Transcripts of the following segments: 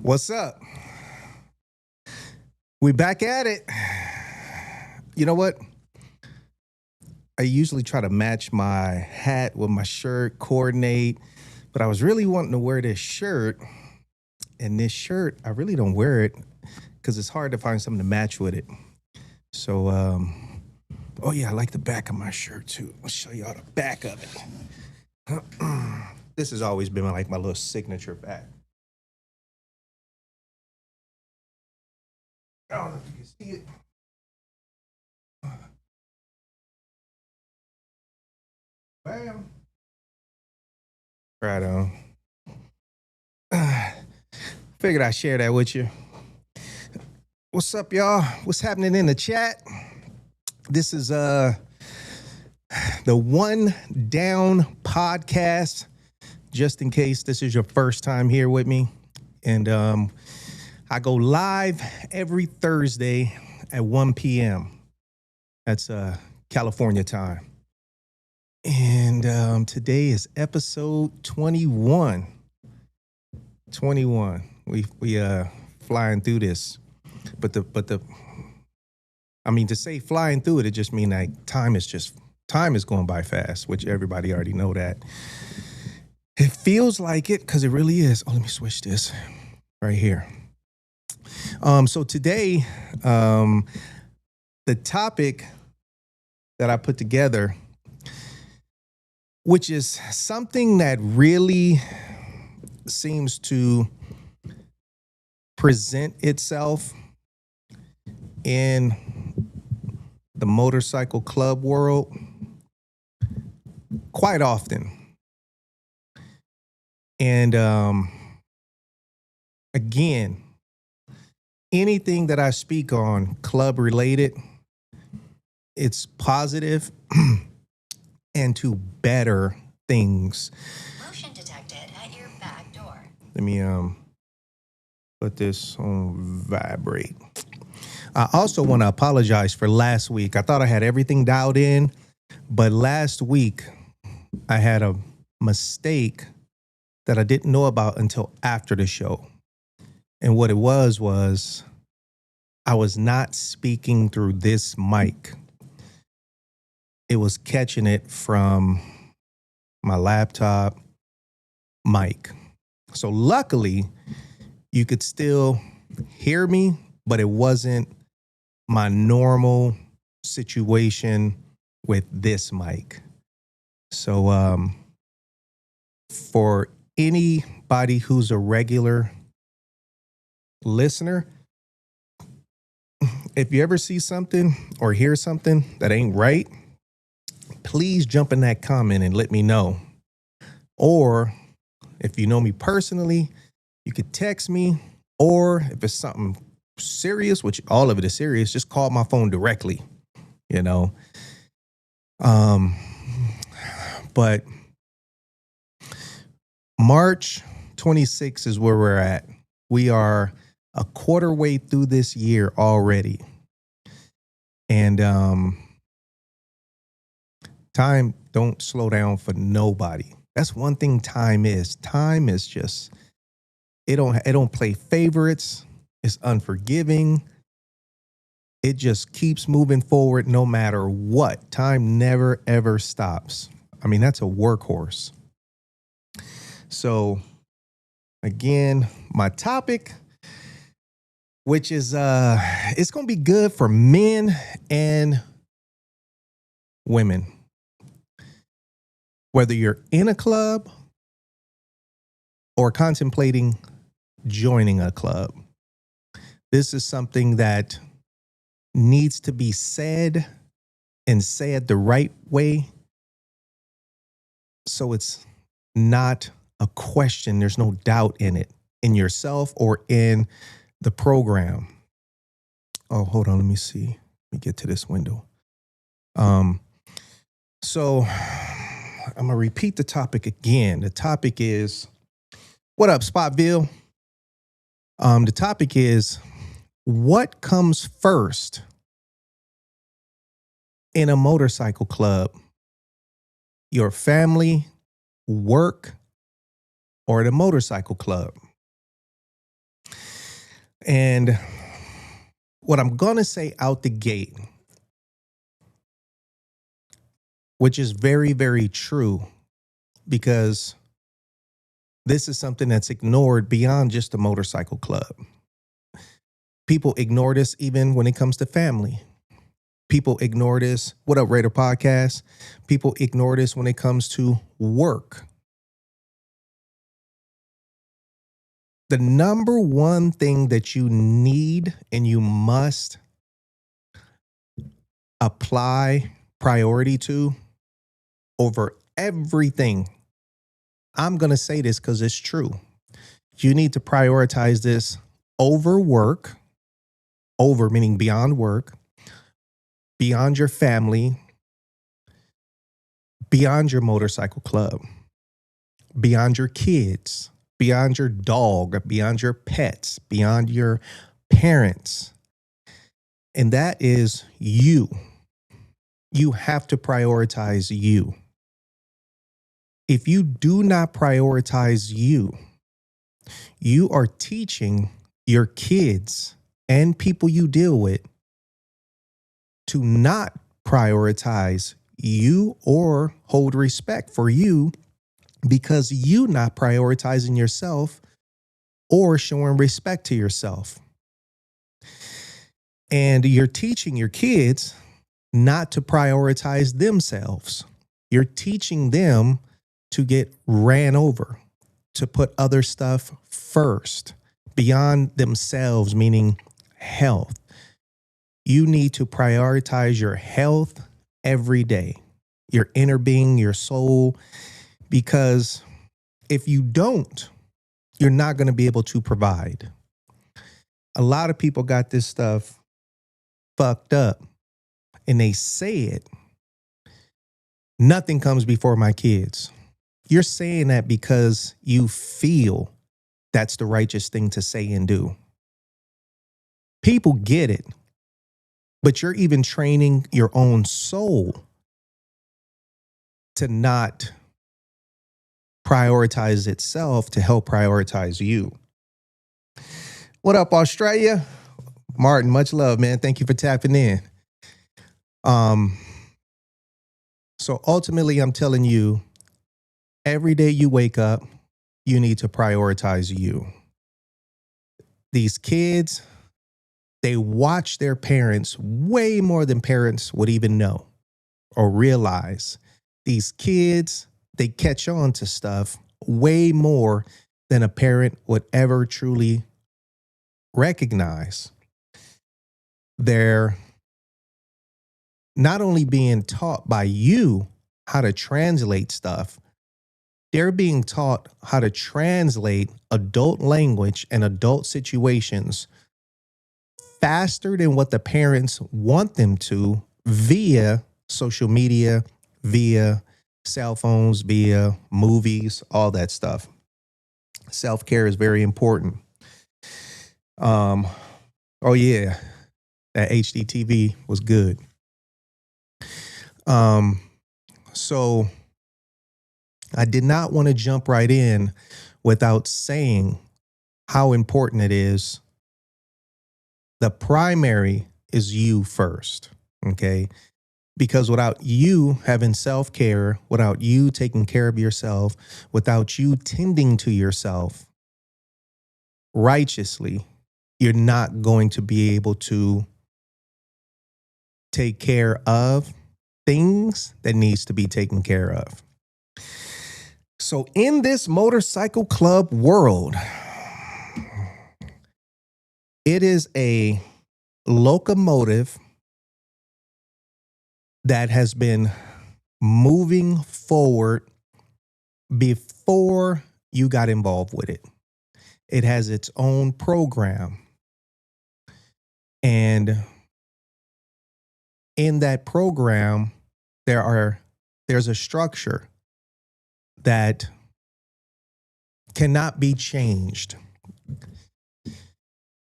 What's up? We back at it. You know what? I usually try to match my hat with my shirt, coordinate, but I was really wanting to wear this shirt. And this shirt, I really don't wear it because it's hard to find something to match with it. So, oh yeah, I like the back of my shirt too. I'll show y'all the back of it. This has always been like my little signature back. I don't know if you can see it. Bam. Right on. Figured I'd share that with you. What's up, y'all? What's happening in the chat? This is the One Down podcast. Just in case this is your first time here with me. And I go live every Thursday at 1 p.m. That's California time. And today is episode 21. 21. We flying through this. But I mean, to say flying through it just mean like time is going by fast, which everybody already know that. It feels like it because it really is. Oh, let me switch this right here. So today, the topic that I put together, which is something that really seems to present itself in the motorcycle club world quite often. And again, anything that I speak on club related, it's positive and to better things. Motion detected at your back door. Let me put this on vibrate. I also want to apologize for last week. I thought I had everything dialed in, but last week I had a mistake that I didn't know about until after the show. And what it was I was not speaking through this mic. It was catching it from my laptop mic. So luckily, you could still hear me, but it wasn't my normal situation with this mic. So for anybody who's a regular listener, if you ever see something or hear something that ain't right, please jump in that comment and let me know. Or if you know me personally, you could text me, or if it's something serious, which all of it is serious, just call my phone directly, you know. But March 26th is where we're at. We are a quarter way through this year already. And time don't slow down for nobody. That's one thing time is. Time is just, it don't play favorites. It's unforgiving. It just keeps moving forward no matter what. Time never, ever stops. I mean, that's a workhorse. So, again, my topic, which is, it's going to be good for men and women. Whether you're in a club or contemplating joining a club, this is something that needs to be said and said the right way. So it's not a question. There's no doubt in it, in yourself or in the program. Oh, hold on. Let me see. Let me get to this window. So I'm going to repeat the topic again. The topic is, what up, Spotville? The topic is, what comes first in a motorcycle club? Your family, work, or the motorcycle club? And what I'm going to say out the gate, which is very, very true, because this is something that's ignored beyond just the motorcycle club. People ignore this even when it comes to family. People ignore this. What up, Raider Podcast? People ignore this when it comes to work. The number one thing that you need and you must apply priority to over everything, I'm going to say this because it's true. You need to prioritize this over work, over meaning beyond work, beyond your family, beyond your motorcycle club, beyond your kids, beyond your dog, beyond your pets, beyond your parents. And that is you. You have to prioritize you. If you do not prioritize you, you are teaching your kids and people you deal with to not prioritize you or hold respect for you because you not prioritizing yourself or showing respect to yourself. And you're teaching your kids not to prioritize themselves. You're teaching them to get ran over, to put other stuff first, beyond themselves, meaning health. You need to prioritize your health every day, your inner being, your soul, because if you don't, you're not going to be able to provide. A lot of people got this stuff fucked up and they say it. Nothing comes before my kids. You're saying that because you feel that's the righteous thing to say and do. People get it, but you're even training your own soul to not prioritize itself to help prioritize you. What up, Australia? Martin, much love, man. Thank you for tapping in. So ultimately, I'm telling you, every day you wake up, you need to prioritize you. These kids, they watch their parents way more than parents would even know or realize. These kids, they catch on to stuff way more than a parent would ever truly recognize. They're not only being taught by you how to translate stuff, they're being taught how to translate adult language and adult situations faster than what the parents want them to via social media, via cell phones, via movies, all that stuff. Self-care is very important. Oh yeah, that HDTV was good. So I did not want to jump right in without saying how important it is. The primary is you first, okay? Because without you having self-care, without you taking care of yourself, without you tending to yourself righteously, you're not going to be able to take care of things that needs to be taken care of. So in this motorcycle club world, it is a locomotive that has been moving forward before you got involved with it. It has its own program. And in that program, there's a structure that cannot be changed.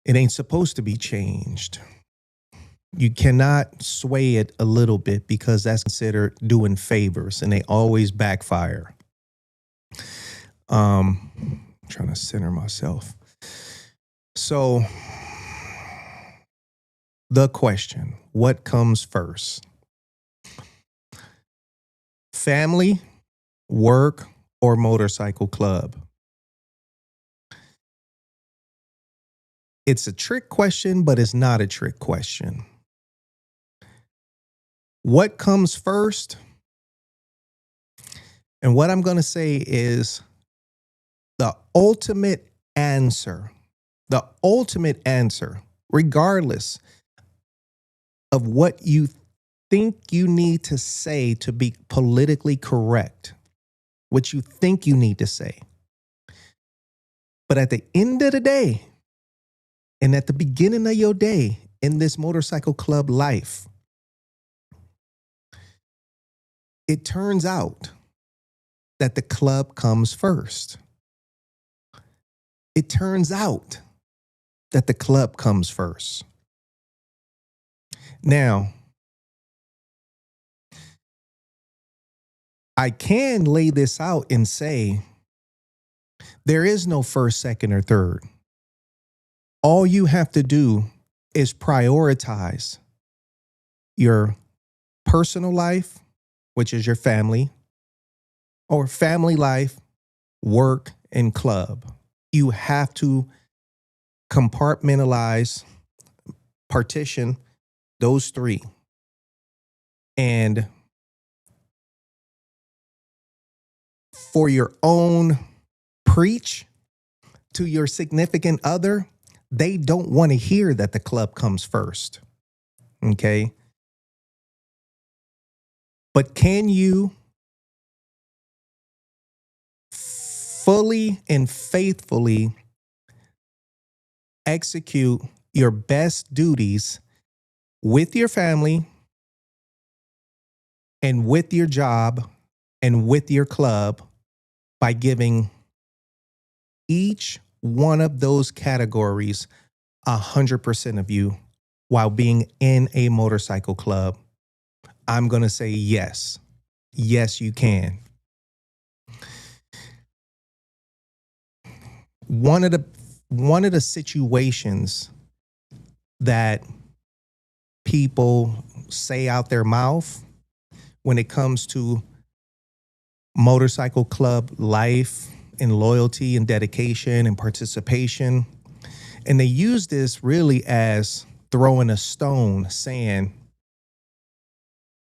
It ain't supposed to be changed. You cannot sway it a little bit because that's considered doing favors and they always backfire. Trying to center myself. So the question, what comes first? Family, work, or motorcycle club? It's a trick question, but it's not a trick question. What comes first? And what I'm going to say is the ultimate answer, regardless of what you think you need to say to be politically correct, what you think you need to say. But at the end of the day, and at the beginning of your day in this motorcycle club life, it turns out that the club comes first. It turns out that the club comes first. Now, I can lay this out and say there is no first, second, or third. All you have to do is prioritize your personal life, which is your family, or family life, work, and club. You have to compartmentalize, partition those three. And for your own preach to your significant other, they don't want to hear that the club comes first. Okay? But can you fully and faithfully execute your best duties with your family and with your job and with your club by giving each one of those categories 100% of you while being in a motorcycle club? I'm going to say yes. Yes, you can. One of the situations that people say out their mouth when it comes to motorcycle club life and loyalty and dedication and participation, and they use this really as throwing a stone, saying,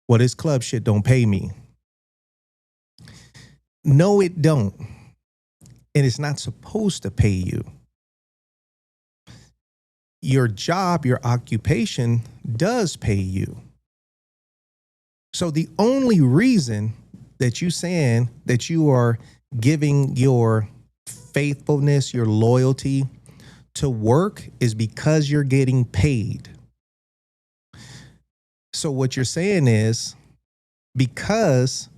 well, this club shit don't pay me. No, it don't. And it's not supposed to pay you. Your job, your occupation does pay you. So the only reason that you saying that you are giving your faithfulness, your loyalty to work is because you're getting paid. So what you're saying is, because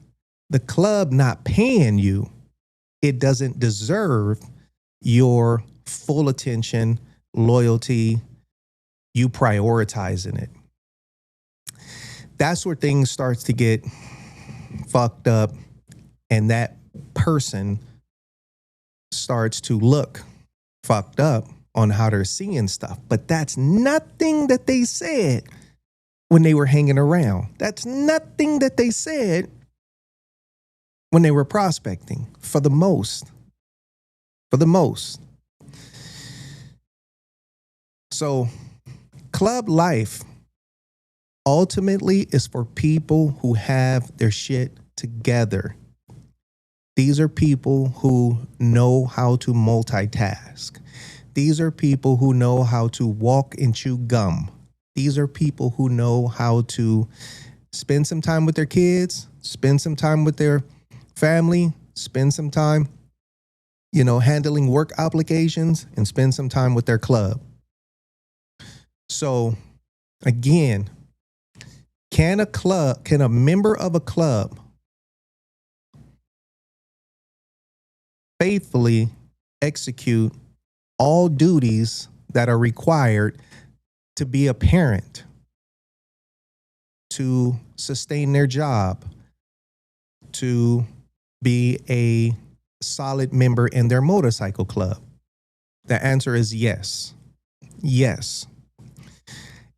the club not paying you, it doesn't deserve your full attention, loyalty, you prioritizing it. That's where things starts to get fucked up, and that person starts to look fucked up on how they're seeing stuff. But that's nothing that they said when they were hanging around. That's nothing that they said when they were prospecting, for the most. So club life ultimately is for people who have their shit together. These are people who know how to multitask. These are people who know how to walk and chew gum. These are people who know how to spend some time with their kids, spend some time with their family, spend some time, handling work obligations, and spend some time with their club. So again, can a member of a club faithfully execute all duties that are required to be a parent, to sustain their job, to be a solid member in their motorcycle club? The answer is yes. Yes.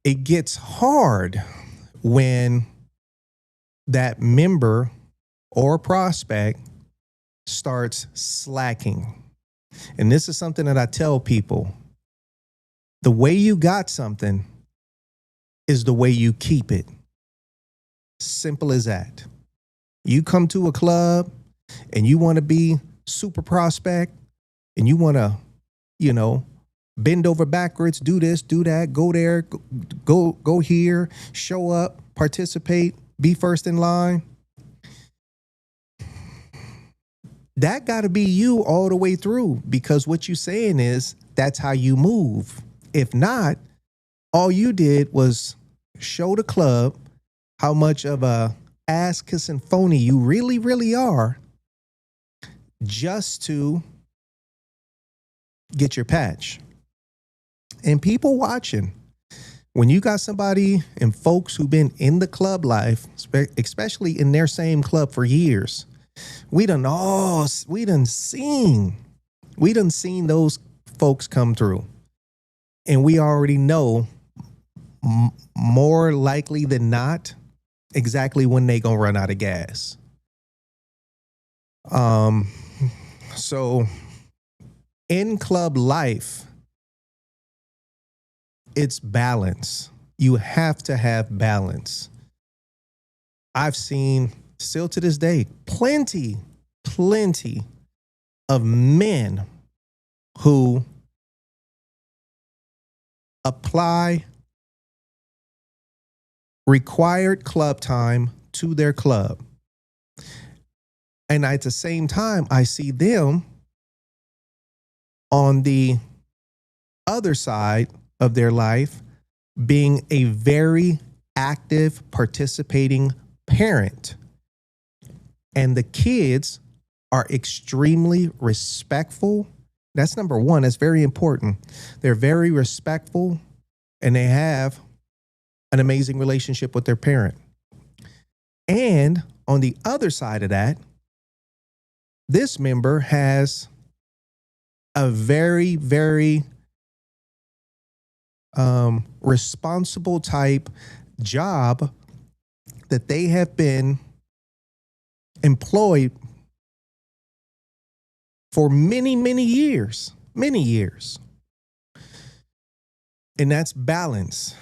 it gets hard when that member or prospect starts slacking. And this is something that I tell people. The way you got something is the way you keep it. Simple as that. You come to a club and you want to be super prospect and you want to, you know, bend over backwards, do this, do that, go there, go here, show up, participate, be first in line. That got to be you all the way through, because what you're saying is that's how you move. If not, all you did was show the club how much of a ass kissing phony you really, really are, just to get your patch. And people watching, when you got somebody and folks who've been in the club life, especially in their same club for years, we done seen those folks come through. And we already know more likely than not exactly when they gonna run out of gas. So in club life, it's balance. You have to have balance. I've seen, still to this day, plenty of men who apply required club time to their club. And at the same time, I see them on the other side of their life being a very active, participating parent. And the kids are extremely respectful. That's number one. That's very important. They're very respectful and they have an amazing relationship with their parent. And on the other side of that, this member has a very, very responsible type job that they have been employed for many, many years. And that's balance.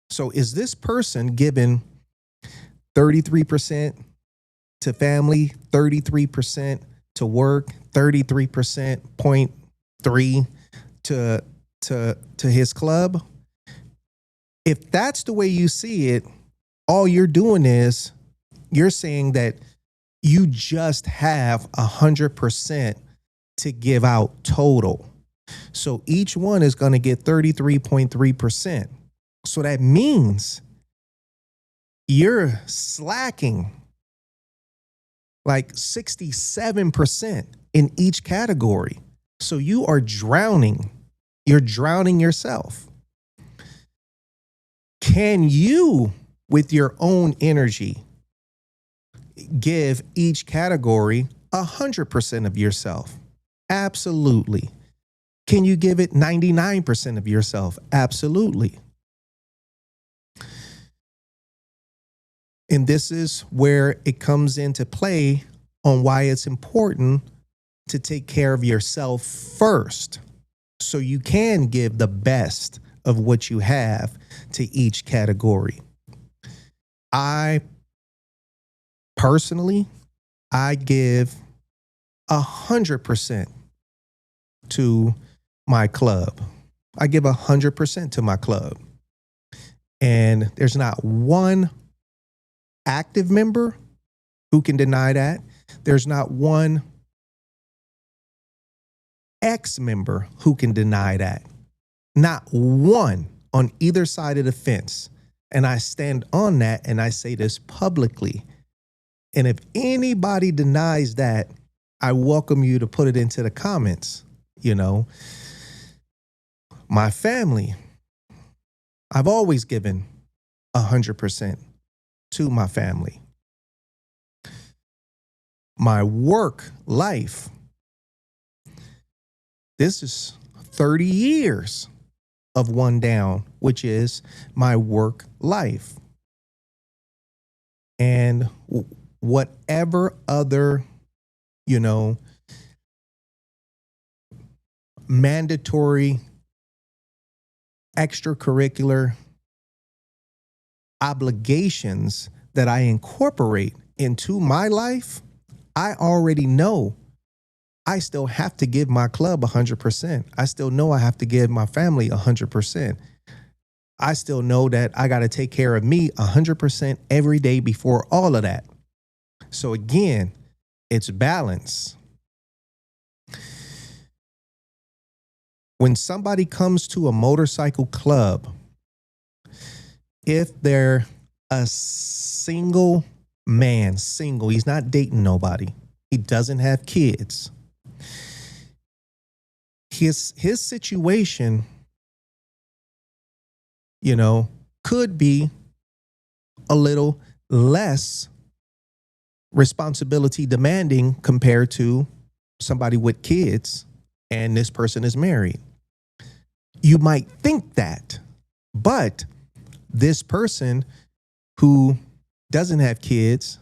So is this person given 33% to family, 33% to work, 33.3 to his club? If that's the way you see it, all you're doing is you're saying that you just have 100% to give out total. So each one is going to get 33.3%. So that means you're slacking like 67% in each category. So you are drowning. You're drowning yourself. Can you, with your own energy, give each category 100% of yourself? Absolutely. Can you give it 99% of yourself? Absolutely. And this is where it comes into play on why it's important to take care of yourself first, so you can give the best of what you have to each category. I personally, I give 100% to my club. I give 100% to my club. And there's not one active member who can deny that. There's not one ex-member who can deny that. Not one on either side of the fence. And I stand on that and I say this publicly. And if anybody denies that, I welcome you to put it into the comments. You know, my family, I've always given 100% to my family. My work life, this is 30 years of one down, which is my work life. And whatever other, you know, mandatory extracurricular obligations that I incorporate into my life, I already know I still have to give my club 100%. I still know I have to give my family 100%. I still know that I got to take care of me 100% every day before all of that. So again, it's balance. When somebody comes to a motorcycle club, if they're a single man, single, he's not dating nobody, he doesn't have kids, his situation, could be a little less responsibility demanding compared to somebody with kids and this person is married. You might think that, but this person who doesn't have kids,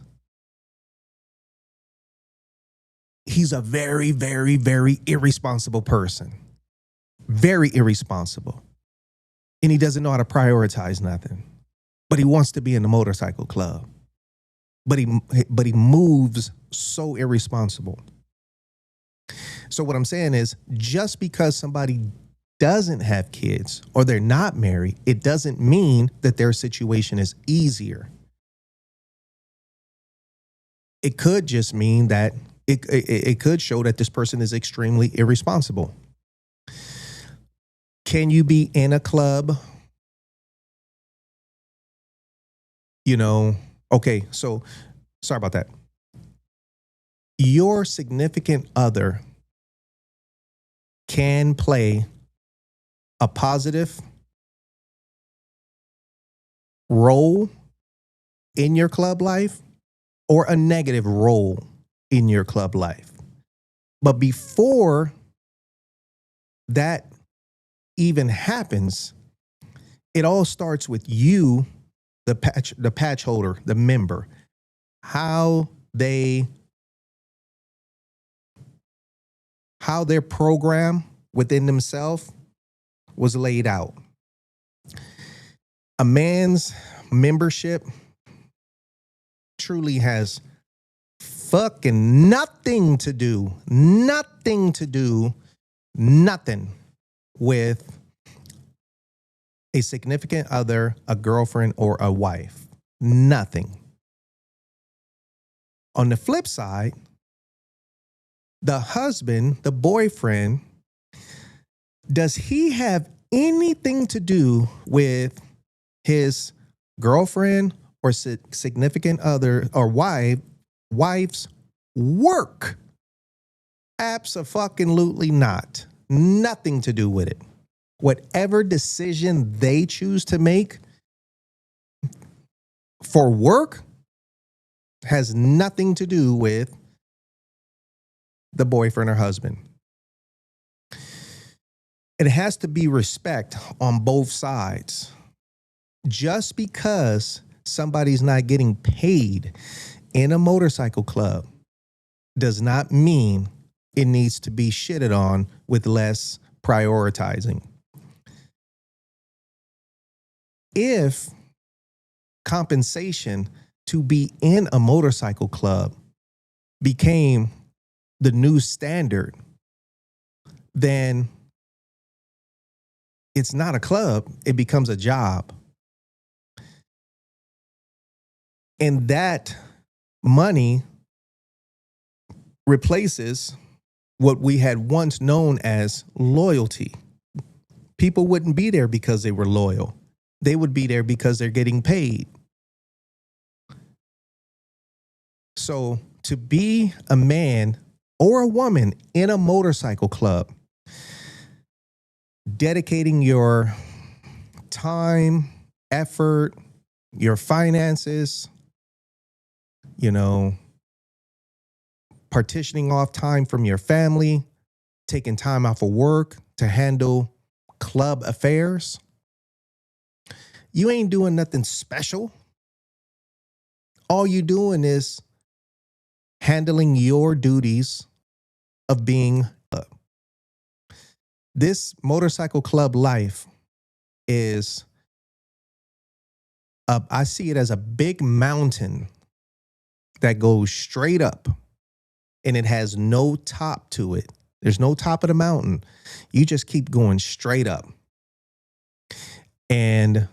he's a very, very, very irresponsible person. Very irresponsible. And he doesn't know how to prioritize nothing. But he wants to be in the motorcycle club. But he moves so irresponsible. So what I'm saying is, just because somebody doesn't have kids or they're not married, it doesn't mean that their situation is easier. It could just mean that it could show that this person is extremely irresponsible. Can you be in a club? Okay, so sorry about that. Your significant other can play a positive role in your club life or a negative role in your club life. But before that even happens, it all starts with you, the patch holder, the member, how their program within themselves was laid out. A man's membership truly has fucking nothing to do with a significant other, a girlfriend, or a wife. Nothing. On the flip side, the husband, the boyfriend, does he have anything to do with his girlfriend or significant other or wife's work? Abso-fucking-lutely not. Nothing to do with it. Whatever decision they choose to make for work has nothing to do with the boyfriend or husband. It has to be respect on both sides. Just because somebody's not getting paid in a motorcycle club does not mean it needs to be shitted on with less prioritizing. If compensation to be in a motorcycle club became the new standard, then it's not a club, it becomes a job. And that money replaces what we had once known as loyalty. People wouldn't be there because they were loyal. They would be there because they're getting paid. So to be a man or a woman in a motorcycle club, dedicating your time, effort, your finances, partitioning off time from your family, taking time off of work to handle club affairs, you ain't doing nothing special. All you doing is handling your duties of being up. This motorcycle club life is I see it as a big mountain that goes straight up and it has no top to it. There's no top of the mountain. You just keep going straight up. And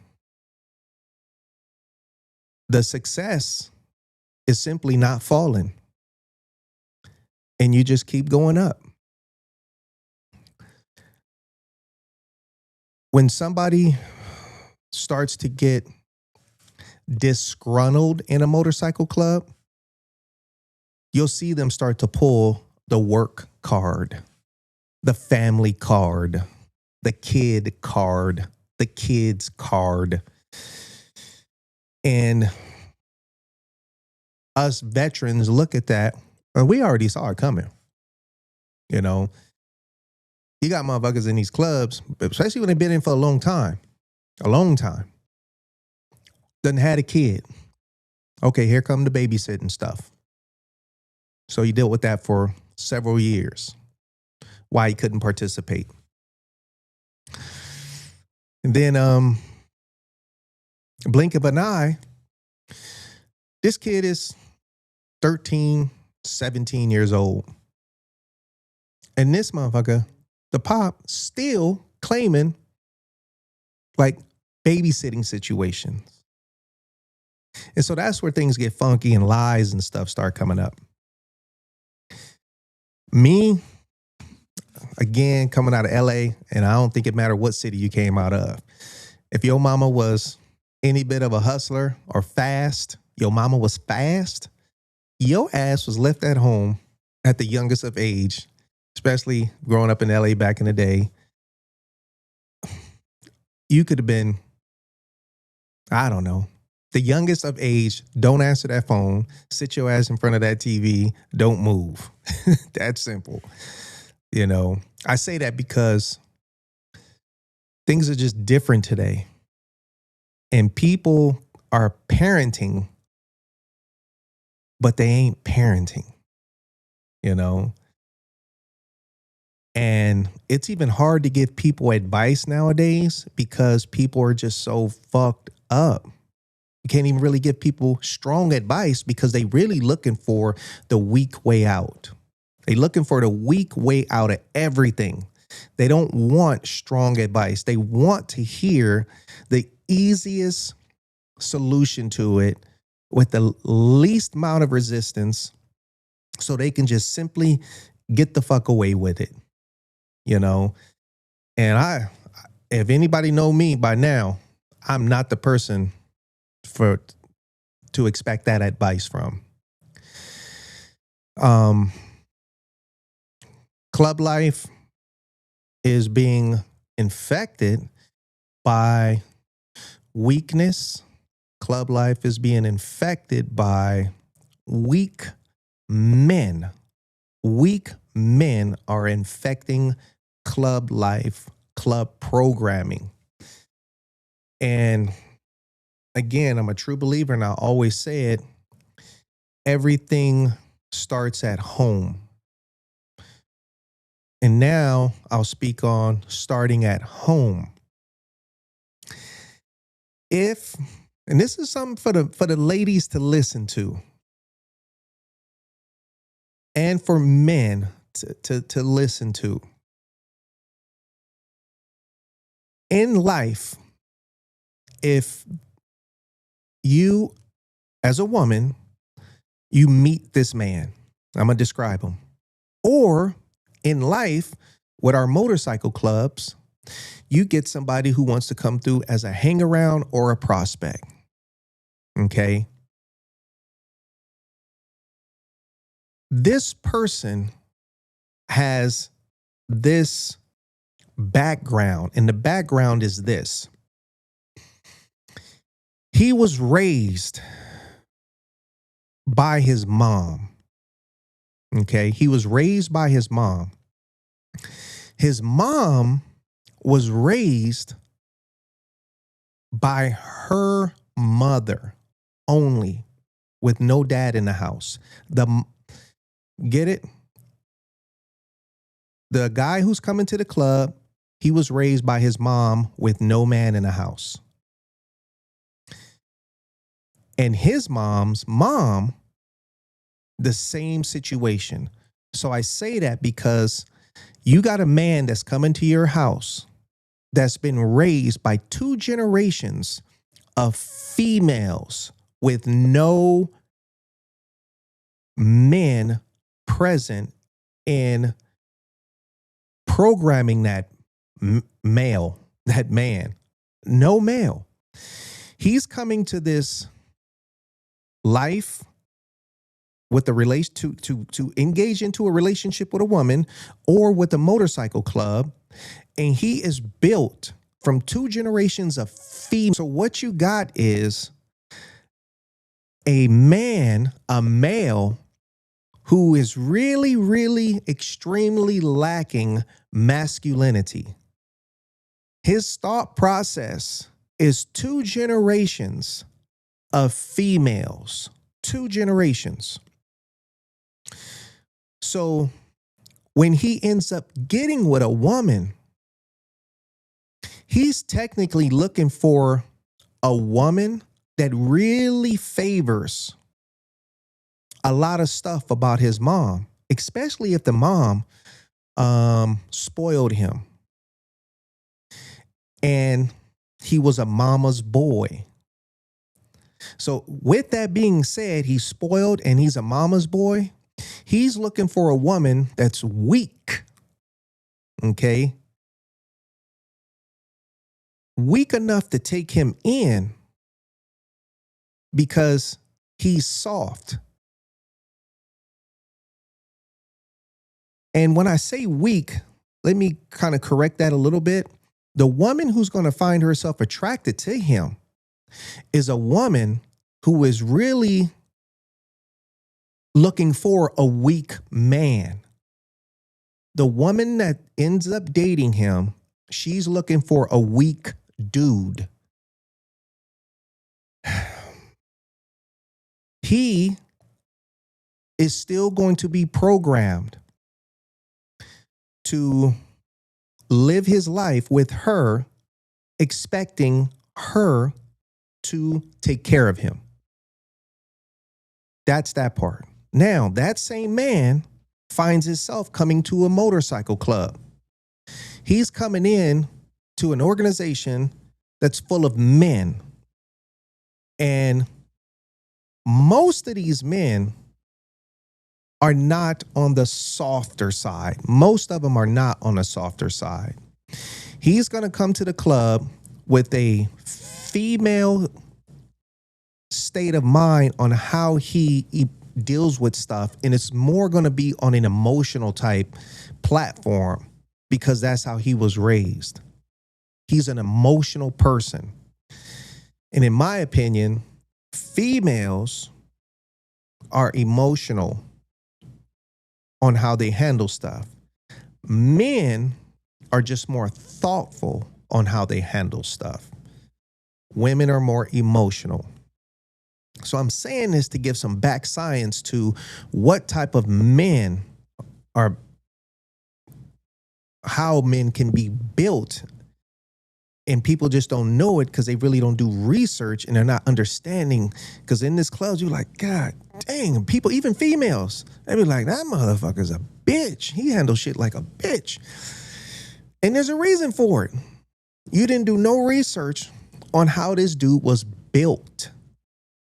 the success is simply not falling. And you just keep going up. When somebody starts to get disgruntled in a motorcycle club, you'll see them start to pull the work card, the family card, the kid card, the kids card. And us veterans look at that, and we already saw it coming. You know, you got motherfuckers in these clubs, especially when they've been in for a long time, doesn't had a kid. Okay, here come the babysitting stuff. So you dealt with that for several years. Why he couldn't participate. And then blink of an eye, this kid is 13, 17 years old. And this motherfucker, the pop, still claiming like babysitting situations. And so that's where things get funky and lies and stuff start coming up. Me, again, coming out of LA, and I don't think it mattered what city you came out of. If your mama was any bit of a hustler or fast, your mama was fast, your ass was left at home at the youngest of age, especially growing up in LA back in the day. You could have been, I don't know, the youngest of age. Don't answer that phone. Sit your ass in front of that TV. Don't move. That's simple. You know, I say that because things are just different today. And people are parenting, but they ain't parenting, you know? And it's even hard to give people advice nowadays because people are just so fucked up. You can't even really give people strong advice because they really looking for the weak way out. They looking for the weak way out of everything. They don't want strong advice. They want to hear the easiest solution to it with the least amount of resistance so they can just simply get the fuck away with it, you know? And if anybody know me by now, I'm not the person to expect that advice from. Club life is being infected by weakness. Club life is being infected by weak men. Weak men are infecting club life, club programming. And again, I'm a true believer, and I always say it, everything starts at home. And now I'll speak on starting at home. And this is something for the ladies to listen to, and for men to listen to. In life, if you, as a woman, you meet this man, I'm going to describe him. Or in life, with our motorcycle clubs, you get somebody who wants to come through as a hang around or a prospect. Okay. This person has this background, and the background is this. He was raised by his mom. Okay. He was raised by his mom. His mom was raised by her mother only, with no dad in the house. Get it? The guy who's coming to the club, he was raised by his mom with no man in the house. And his mom's mom, the same situation. So I say that because you got a man that's coming to your house that's been raised by 2 generations of females with no men present in programming that male, that man. No male. He's coming to this life with the relation to engage into a relationship with a woman or with a motorcycle club, and he is built from 2 generations of female. So what you got is a man, a male, who is really, really extremely lacking masculinity. His thought process is 2 generations of females, 2 generations. So when he ends up getting with a woman, he's technically looking for a woman that really favors a lot of stuff about his mom, especially if the mom spoiled him. And he was a mama's boy. So with that being said, he's spoiled and he's a mama's boy. He's looking for a woman that's weak. Okay? Weak enough to take him in because he's soft. And when I say weak, let me kind of correct that a little bit. The woman who's going to find herself attracted to him is a woman who is really looking for a weak man. The woman that ends up dating him, she's looking for a weak dude. He is still going to be programmed to live his life with her, expecting her to take care of him. That's that part. Now, that same man finds himself coming to a motorcycle club. He's coming in to an organization that's full of men. And most of these men are not on the softer side. Most of them are not on the softer side. He's going to come to the club with a female state of mind on how he deals with stuff. And it's more going to be on an emotional type platform because that's how he was raised. He's an emotional person. And in my opinion, females are emotional on how they handle stuff. Men are just more thoughtful on how they handle stuff. Women are more emotional. So I'm saying this to give some back science to what type of men are, how men can be built. And people just don't know it because they really don't do research and they're not understanding. Because in this club, you're like, God dang, people, even females, they be like, that motherfucker's a bitch. He handles shit like a bitch. And there's a reason for it. You didn't do no research on how this dude was built.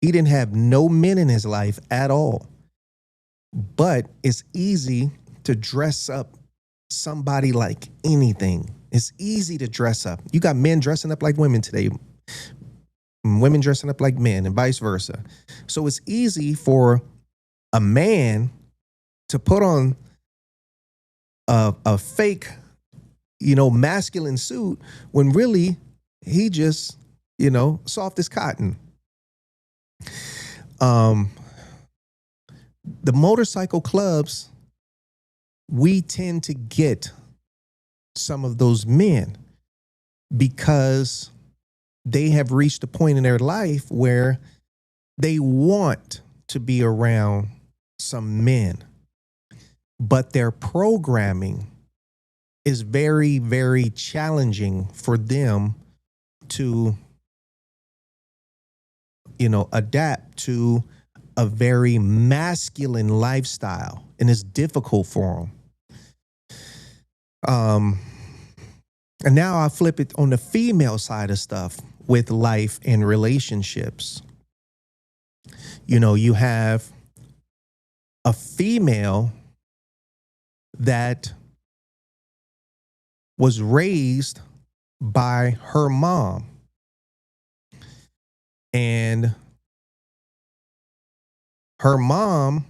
He didn't have no men in his life at all. But it's easy to dress up somebody like anything. It's easy to dress up. You got men dressing up like women today, women dressing up like men, and vice versa. So it's easy for a man to put on a fake, masculine suit when really he just, soft as cotton. The motorcycle clubs, we tend to get some of those men because they have reached a point in their life where they want to be around some men, but their programming is very, very challenging for them to, adapt to a very masculine lifestyle, and it's difficult for them. And now I flip it on the female side of stuff with life and relationships. You have a female that was raised by her mom. And her mom,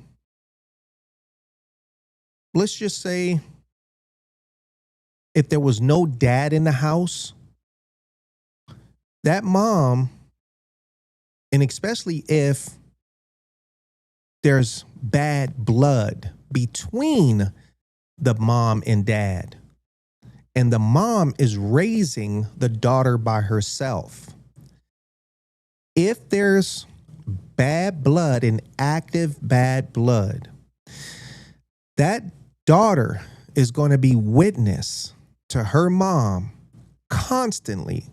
let's just say, if there was no dad in the house, that mom, and especially if there's bad blood between the mom and dad, and the mom is raising the daughter by herself, if there's bad blood and active bad blood, that daughter is going to be witness to her mom constantly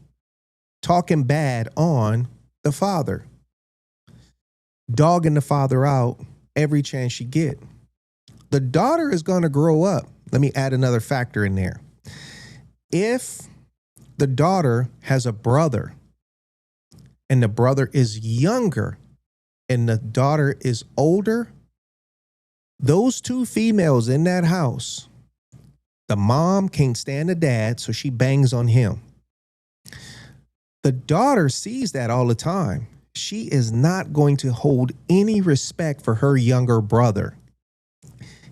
talking bad on the father, dogging the father out every chance she get. The daughter is going to grow up. Let me add another factor in there. If the daughter has a brother and the brother is younger and the daughter is older, those two females in that house, the mom can't stand the dad, so she bangs on him. The daughter sees that all the time. She is not going to hold any respect for her younger brother.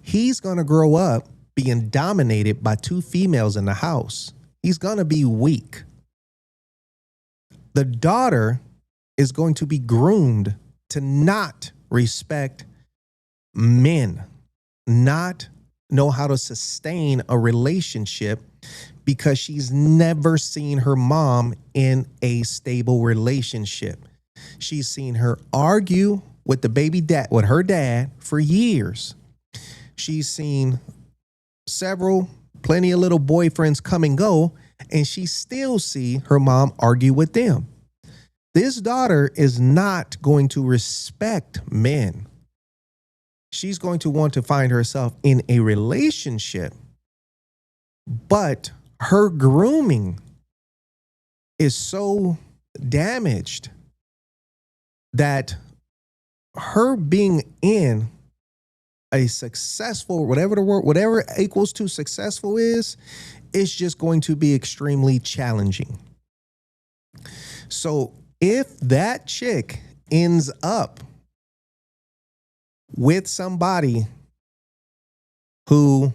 He's going to grow up being dominated by two females in the house. He's going to be weak. The daughter is going to be groomed to not respect men, not know how to sustain a relationship, because she's never seen her mom in a stable relationship. She's seen her argue with with her dad for years. She's seen plenty of little boyfriends come and go, and she still see her mom argue with them. This daughter is not going to respect men. She's going to want to find herself in a relationship, but her grooming is so damaged that her being in a successful, whatever equals to successful is just going to be extremely challenging. So if that chick ends up with somebody who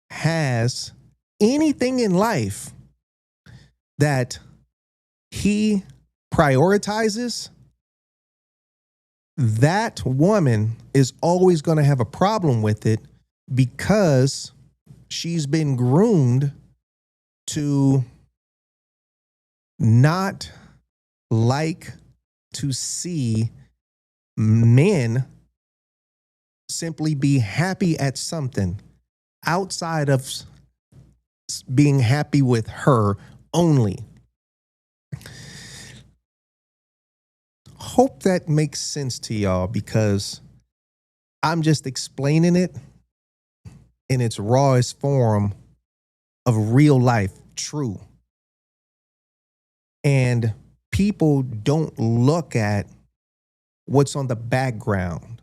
has anything in life that he prioritizes, that woman is always going to have a problem with it, because she's been groomed to not like to see men simply be happy at something outside of being happy with her only. Hope that makes sense to y'all, because I'm just explaining it in its rawest form of real life, true. And people don't look at what's on the background.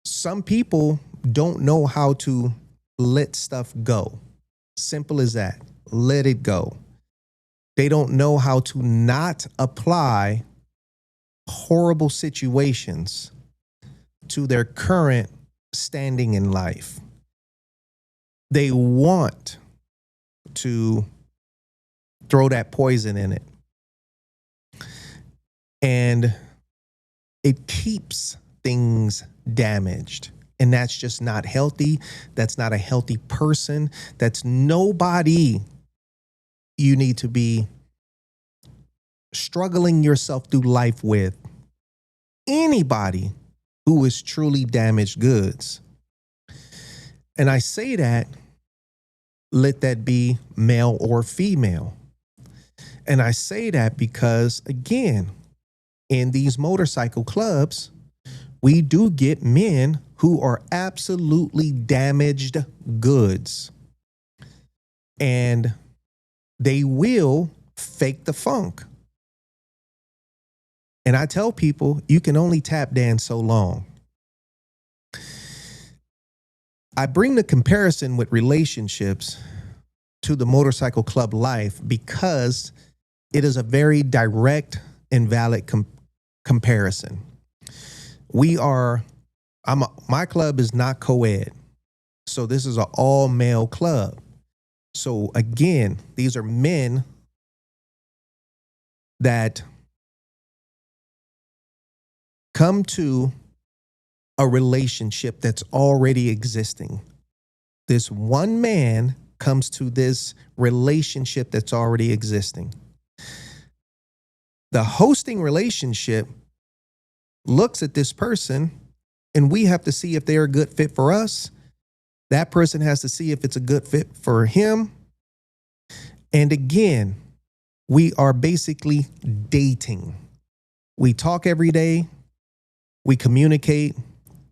Some people don't know how to let stuff go. Simple as that. Let it go. They don't know how to not apply horrible situations to their current standing in life. They want to throw that poison in it. And it keeps things damaged. And that's just not healthy. That's not a healthy person. That's nobody you need to be struggling yourself through life with. Anybody who is truly damaged goods. And I say that, let that be male or female. And I say that because, again, in these motorcycle clubs, we do get men who are absolutely damaged goods. And they will fake the funk. And I tell people, you can only tap dance so long. I bring the comparison with relationships to the motorcycle club life because it is a very direct and valid comparison. My club is not co-ed. So this is an all male club. So again, these are men that come to a relationship that's already existing. This one man comes to this relationship that's already existing. The hosting relationship looks at this person, and we have to see if they're a good fit for us. That person has to see if it's a good fit for him. And again, we are basically dating. We talk every day. We communicate.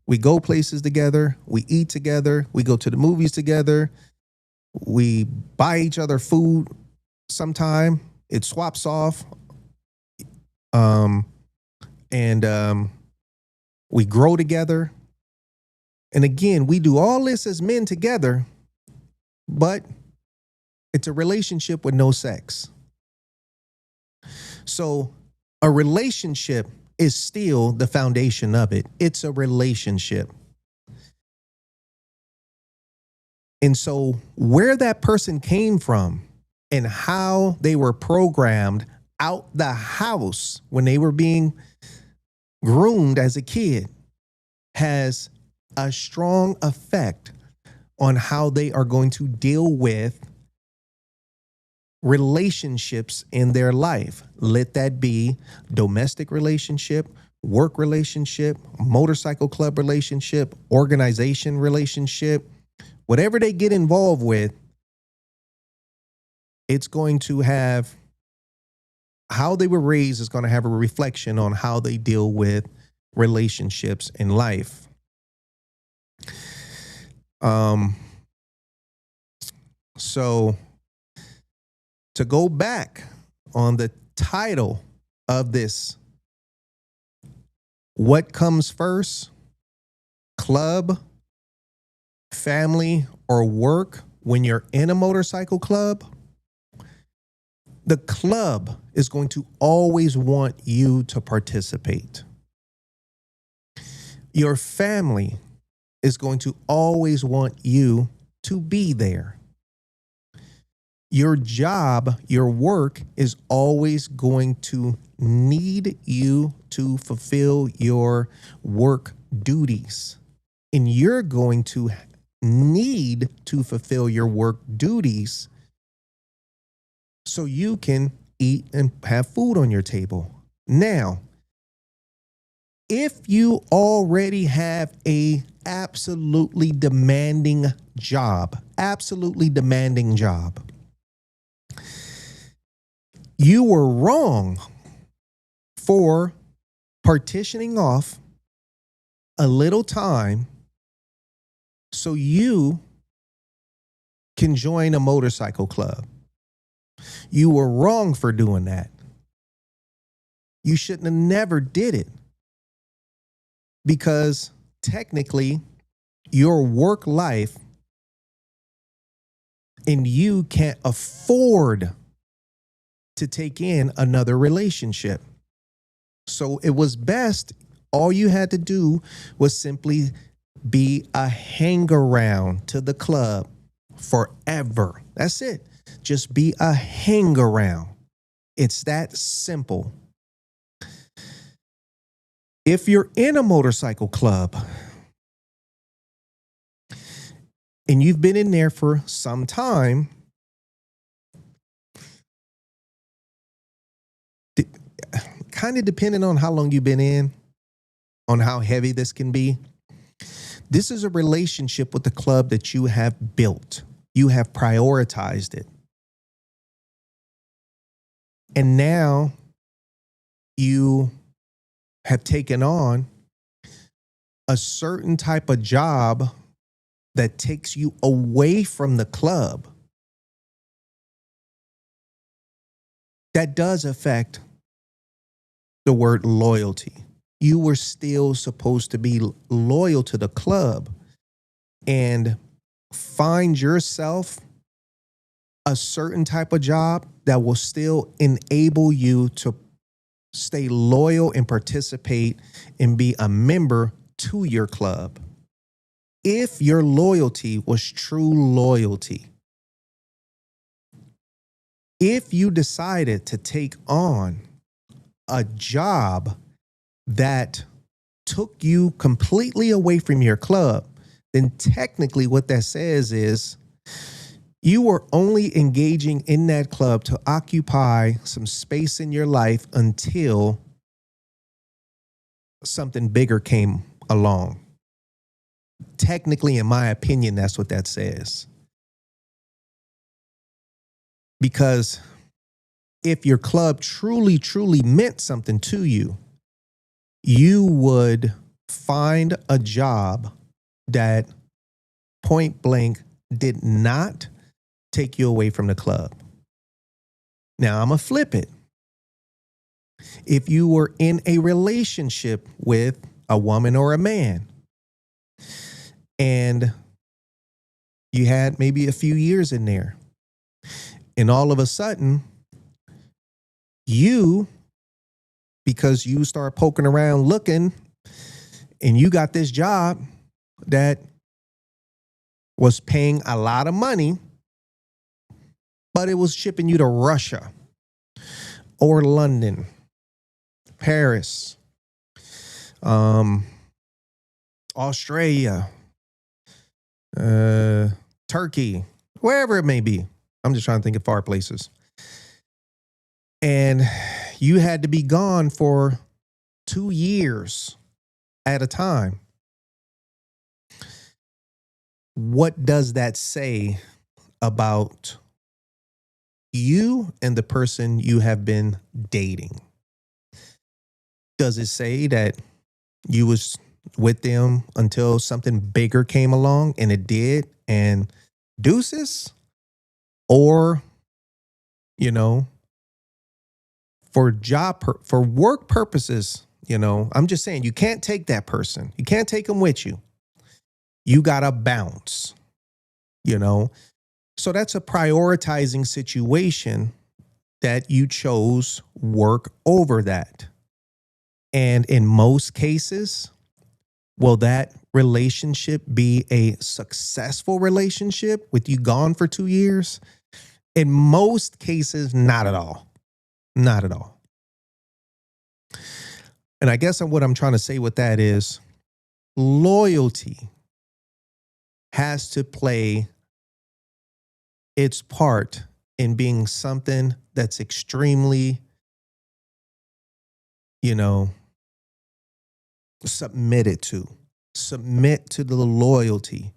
We go places together. We eat together. We go to the movies together. We buy each other food sometime. It swaps off. We grow together. And again, we do all this as men together, but it's a relationship with no sex. So a relationship is still the foundation of it. It's a relationship. And so where that person came from and how they were programmed out the house when they were being groomed as a kid has a strong effect on how they are going to deal with relationships in their life. Let that be domestic relationship, work relationship, motorcycle club relationship, organization relationship, whatever they get involved with, it's going to have how they were raised is going to have a reflection on how they deal with relationships in life. So to go back on the title of this, what comes first, club, family, or work when you're in a motorcycle club? The club is going to always want you to participate. Your family is going to always want you to be there. Your job, your work is always going to need you to fulfill your work duties. And you're going to need to fulfill your work duties so you can eat and have food on your table. Now, if you already have a absolutely demanding job, you were wrong for partitioning off a little time so you can join a motorcycle club. You were wrong for doing that. You shouldn't have never did it, because technically your work life and you can't afford to take in another relationship. So it was best, all you had to do was simply be a hang around to the club forever. That's it. Just be a hang around. It's that simple. If you're in a motorcycle club and you've been in there for some time, kind of depending on how long you've been in, on how heavy this can be. This is a relationship with the club that you have built. You have prioritized it. And now you have taken on a certain type of job that takes you away from the club. That does affect the word loyalty. You were still supposed to be loyal to the club and find yourself a certain type of job that will still enable you to stay loyal and participate and be a member to your club. If your loyalty was true loyalty, if you decided to take on a job that took you completely away from your club, then technically what that says is you were only engaging in that club to occupy some space in your life until something bigger came along. Technically, in my opinion, that's what that says. Because if your club truly, truly meant something to you, you would find a job that point blank did not take you away from the club. Now, I'm going to flip it. If you were in a relationship with a woman or a man, and you had maybe a few years in there, and all of a sudden, because you start poking around looking, and you got this job that was paying a lot of money, but it was shipping you to Russia or London, Paris, Australia, Turkey, wherever it may be. I'm just trying to think of far places. And you had to be gone for 2 years at a time. What does that say about you and the person you have been dating? Does it say that you was with them until something bigger came along, and it did, and deuces? Or, for work purposes, I'm just saying, you can't take that person. You can't take them with you. You got to bounce, So that's a prioritizing situation that you chose work over that. And in most cases, will that relationship be a successful relationship with you gone for 2 years? In most cases, not at all. Not at all. And I guess what I'm trying to say with that is loyalty has to play its part in being something that's extremely, submit to the loyalty.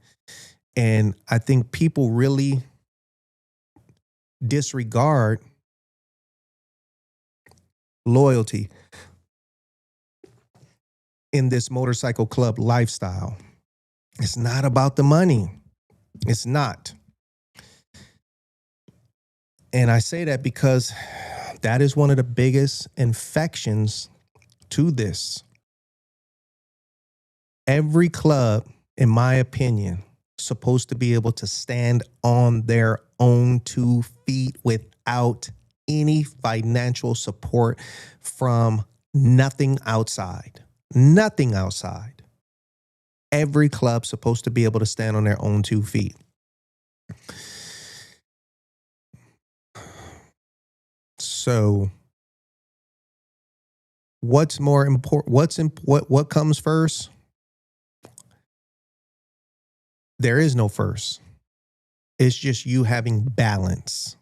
And I think people really disregard loyalty in this motorcycle club lifestyle. It's not about the money. It's not. And I say that because that is one of the biggest infections to this. Every club, in my opinion, is supposed to be able to stand on their own 2 feet without any financial support from nothing outside. Nothing outside. Every club's supposed to be able to stand on their own 2 feet. So what's more important? What comes first? There is no first. It's just you having balance.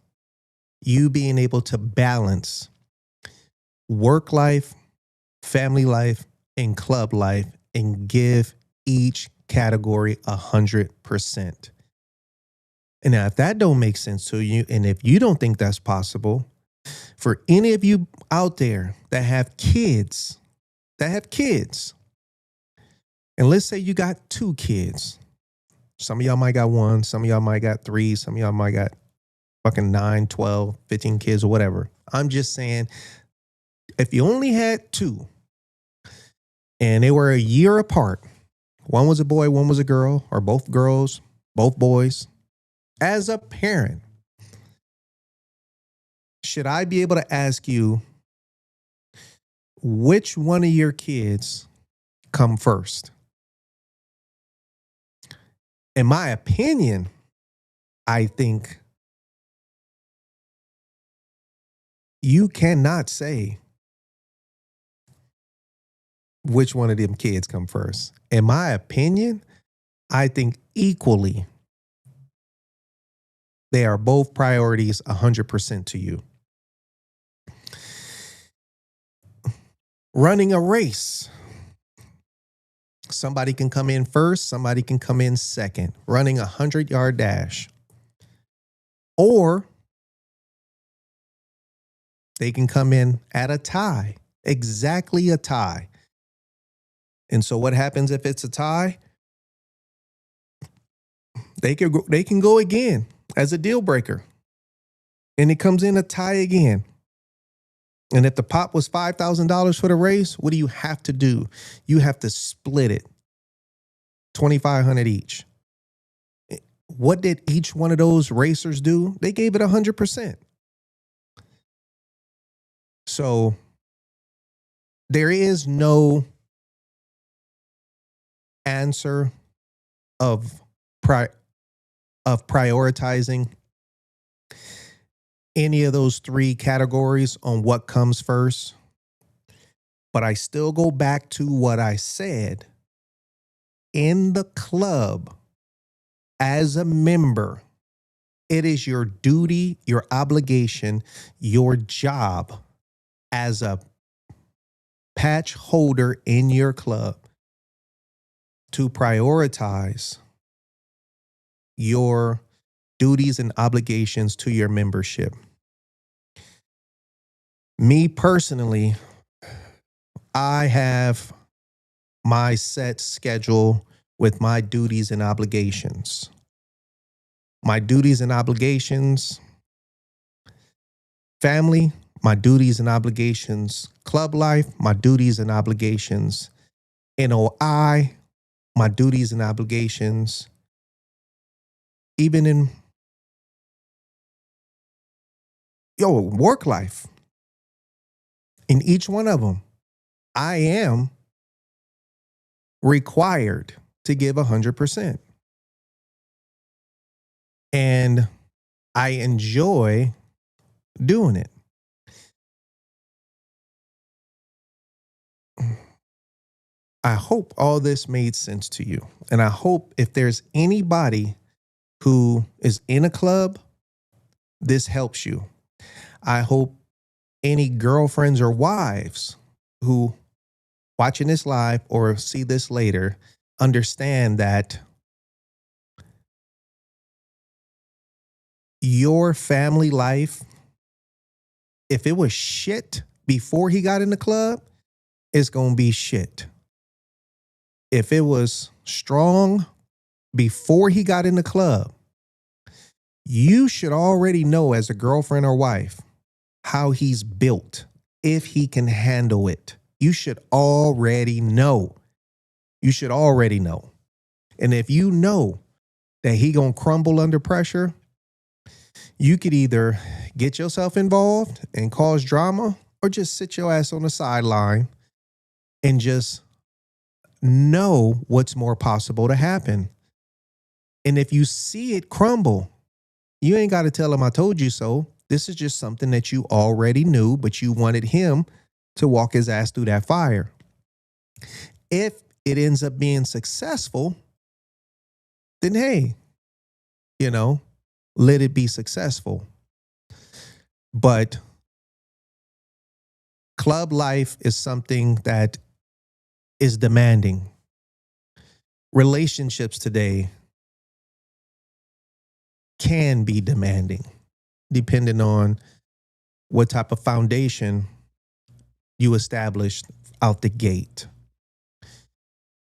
You being able to balance work life, family life, and club life and give each category 100%. And now if that don't make sense to you, and if you don't think that's possible, for any of you out there that have kids, and let's say you got 2 kids. Some of y'all might got 1, some of y'all might got 3, some of y'all might got fucking 9, 12, 15 kids or whatever. I'm just saying, if you only had 2 and they were a year apart, one was a boy, one was a girl, or both girls, both boys, as a parent, should I be able to ask you which one of your kids come first? In my opinion, I think you cannot say which one of them kids come first. In my opinion, I think equally they are both priorities 100% to you. Running a race. Somebody can come in first, somebody can come in second, running a 100-yard dash. Or they can come in at a tie, exactly a tie. And so what happens if it's a tie? They can go again as a deal breaker. And it comes in a tie again. And if the pot was $5,000 for the race, what do you have to do? You have to split it. $2,500 each. What did each one of those racers do? They gave it 100%. So there is no answer of prioritizing any of those 3 categories on what comes first. But I still go back to what I said. In the club, as a member, it is your duty, your obligation, your job as a patch holder in your club to prioritize your duties and obligations to your membership. Me personally, I have my set schedule with my duties and obligations. My duties and obligations, family, my duties and obligations, club life, my duties and obligations, NOI, my duties and obligations, even in work life. In each one of them, I am required to give 100%. And I enjoy doing it. I hope all this made sense to you. And I hope if there's anybody who is in a club, this helps you. I hope any girlfriends or wives who watching this live or see this later understand that your family life, if it was shit before he got in the club, it's going to be shit. If it was strong before he got in the club, you should already know as a girlfriend or wife how he's built, if he can handle it. You should already know. You should already know. And if you know that he gonna crumble under pressure, you could either get yourself involved and cause drama or just sit your ass on the sideline and just know what's more possible to happen. And if you see it crumble, you ain't got to tell him I told you so. This is just something that you already knew, but you wanted him to walk his ass through that fire. If it ends up being successful, then hey, you know, let it be successful. But club life is something that is demanding. Relationships today can be demanding, depending on what type of foundation you established out the gate.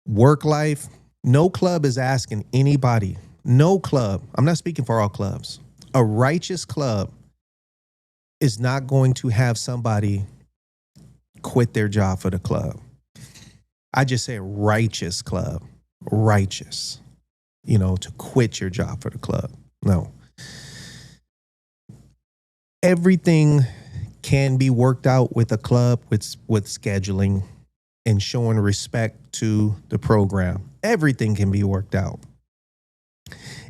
Work life, no club is asking anybody, no club, I'm not speaking for all clubs, a righteous club is not going to have somebody quit their job for the club. I just say righteous club, righteous, to quit your job for the club. No. Everything can be worked out with a club with scheduling and showing respect to the program. Everything can be worked out.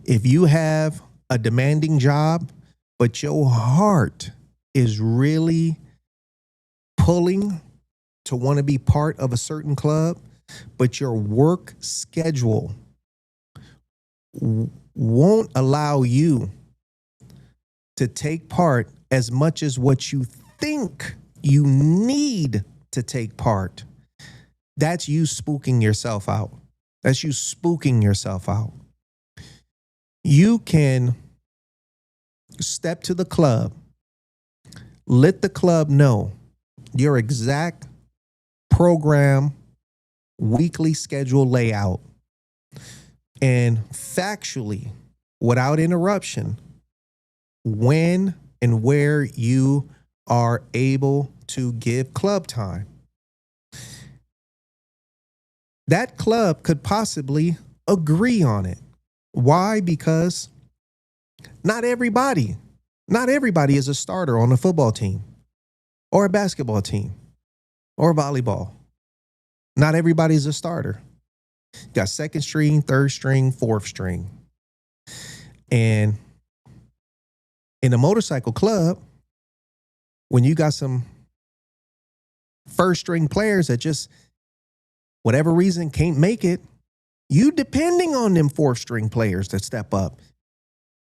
If you have a demanding job, but your heart is really pulling to want to be part of a certain club, but your work schedule won't allow you to take part as much as what you think you need to take part, that's you spooking yourself out. That's you spooking yourself out. You can step to the club, let the club know your exact program, weekly schedule layout, and factually, without interruption, when and where you are able to give club time. That club could possibly agree on it. Why? Because not everybody is a starter on a football team or a basketball team or volleyball. Not everybody is a starter. You got second string, third string, fourth string. And in a motorcycle club, when you got some first string players that just, whatever reason, can't make it, you depending on them fourth string players to step up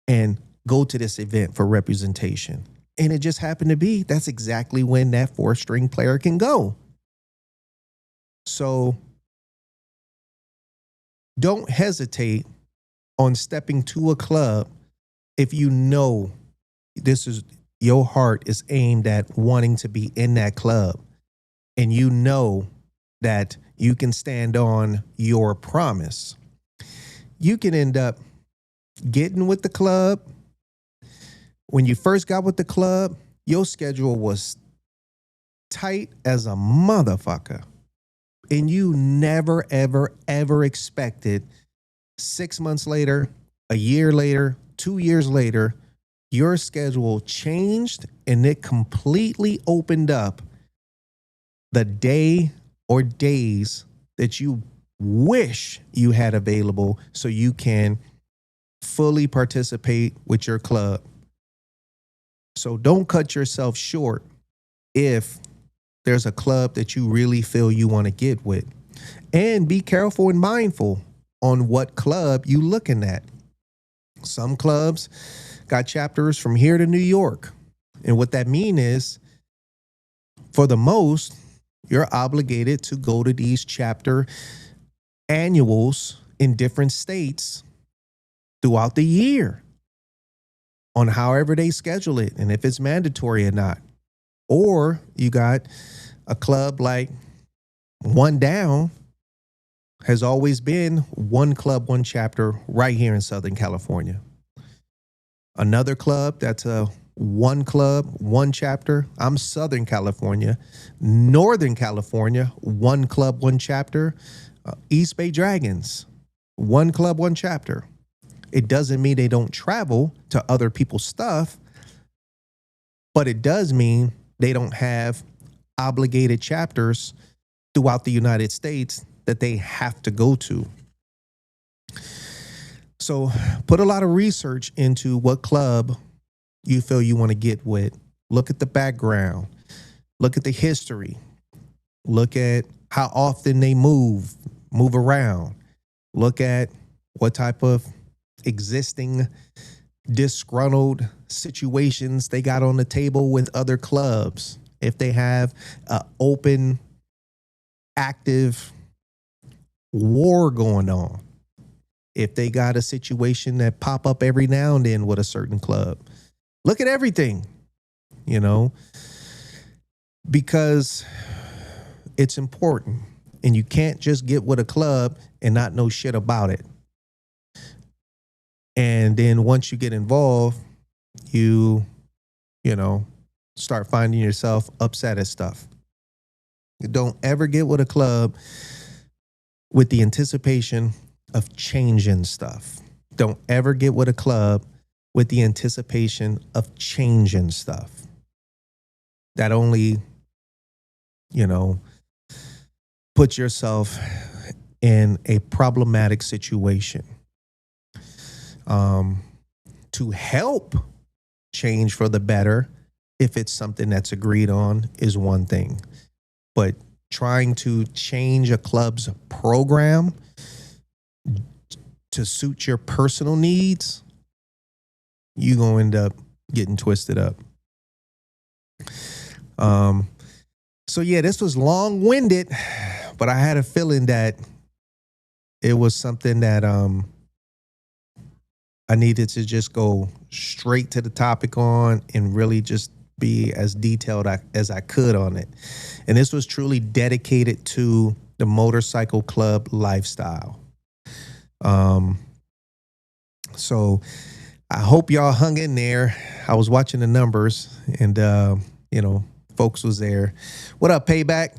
and go to this event for representation. And it just happened to be that's exactly when that fourth string player can go. So don't hesitate on stepping to a club if you know this is your heart is aimed at wanting to be in that club, and you know that you can stand on your promise. You can end up getting with the club. When you first got with the club, your schedule was tight as a motherfucker. And you never, ever, ever expected 6 months later, a year later, 2 years later, your schedule changed and it completely opened up the day or days that you wish you had available so you can fully participate with your club. So don't cut yourself short if there's a club that you really feel you want to get with. And be careful and mindful on what club you looking at. Some clubs got chapters from here to New York. And what that means is, for the most, you're obligated to go to these chapter annuals in different states throughout the year on however they schedule it and if it's mandatory or not. Or you got a club like One Down has always been one club, one chapter right here in Southern California. Another club that's a one club, one chapter. I'm Southern California. Northern California, one club, one chapter. East Bay Dragons, one club, one chapter. It doesn't mean they don't travel to other people's stuff, but it does mean they don't have obligated chapters throughout the United States that they have to go to. So put a lot of research into what club you feel you want to get with. Look at the background. Look at the history. Look at how often they move around. Look at what type of existing disgruntled situations they got on the table with other clubs, if they have an open, active war going on, if they got a situation that pop up every now and then with a certain club. Look at everything, you know, because it's important. And you can't just get with a club and not know shit about it. And then once you get involved, you know, start finding yourself upset at stuff. Don't ever get with a club with the anticipation of changing stuff. Don't ever get with a club with the anticipation of changing stuff. That only, you know, put yourself in a problematic situation. To help change for the better, if it's something that's agreed on, is one thing. But trying to change a club's program to suit your personal needs, you're going to end up getting twisted up. So yeah, this was long-winded, but I had a feeling that it was something that I needed to just go straight to the topic on and really just be as detailed as I could on it. And this was truly dedicated to the motorcycle club lifestyle. So I hope y'all hung in there. I was watching the numbers and, you know, folks was there. What up, Payback?